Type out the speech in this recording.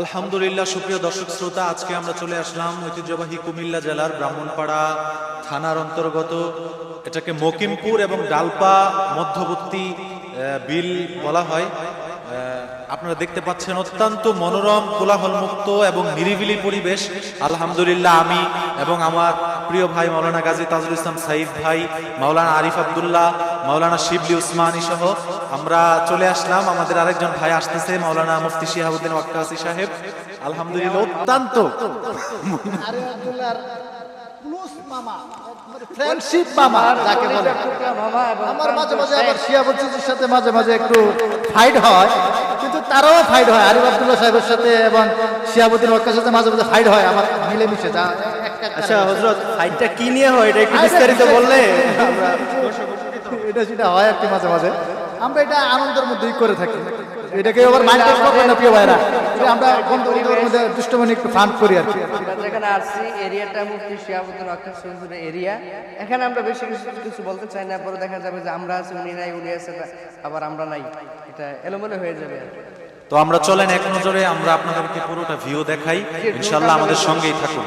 আলহামদুলিল্লাহ, সুপ্রিয় দর্শক শ্রোতা, আজকে আমরা চলে আসলাম ঐতিহ্যবাহী কুমিল্লা জেলার ব্রাহ্মণপাড়া থানার অন্তর্গত, এটাকে মকিমপুর এবং ডালপা মধ্যবর্তী বিল বলা হয়। আপনারা দেখতে পাচ্ছেন অত্যন্ত মনোরম, কোলাহলমুক্ত এবং নিরিবিলি পরিবেশ। আলহামদুলিল্লাহ, আমি এবং আমার প্রিয় ভাই মাওলানা গাজী তাজুল ইসলাম সাইফ ভাই, মাওলানা আরিফ আব্দুল্লাহ, মাওলানা শিবলি উসমানী সহ আমরা চলে আসলাম। আমাদের আরেকজন ভাই আসতেছে, মাওলানা মুফতি শিহাবুদ্দিন ওয়াক্কাসি সাহেব। আলহামদুলিল্লাহ, অত্যন্ত ফ্রেন্ডশিপ মামা যাকে বলে। আমার মাঝে মাঝে আবার শিয়াবুদ্দিনের সাথে মাঝে মাঝে একটু ফাইট হয়, কিন্তু তারাও ফাইট হয় আরিফ আব্দুল্লাহ সাহেবের সাথে এবং শিয়াবুদ্দিন ওয়াক্কাসের সাথে মাঝে মাঝে ফাইট হয়, আমার মিলেমিশে যা। আচ্ছা হযরত, ফাইটটা কি নিয়ে হয় এটা একটু বিস্তারিত বললে আমরা এটা সেটা হয় আর কি মাঝে মাঝে। আমরা এটা আনন্দের মধ্যেই করে থাকি, এটাকে আবার মাইন্ড করবেন না প্রিয় ভাইরা, আমরা বন্ধুদের মধ্যে দুষ্টমনি একটু ফান করি আর কি। আমরা যেখানে আসছি এরিয়াটা মুফতি শিহাবুদ্দিন ওয়াক্কাসি হুজুরের এরিয়া। এখানে আমরা বেশি কিছু বলতে চাই না, পরে দেখা যাবে যে আমরা আছি উনি নাই, উনি আছে আবার আমরা নাই, এটা এলোমেলো হয়ে যাবে আর কি। তো আমরা চলেন এক নজরে আমরা আপনাদেরকে পুরোটা ভিউ দেখাই, ইনশাআল্লাহ আমাদের সঙ্গেই থাকুন।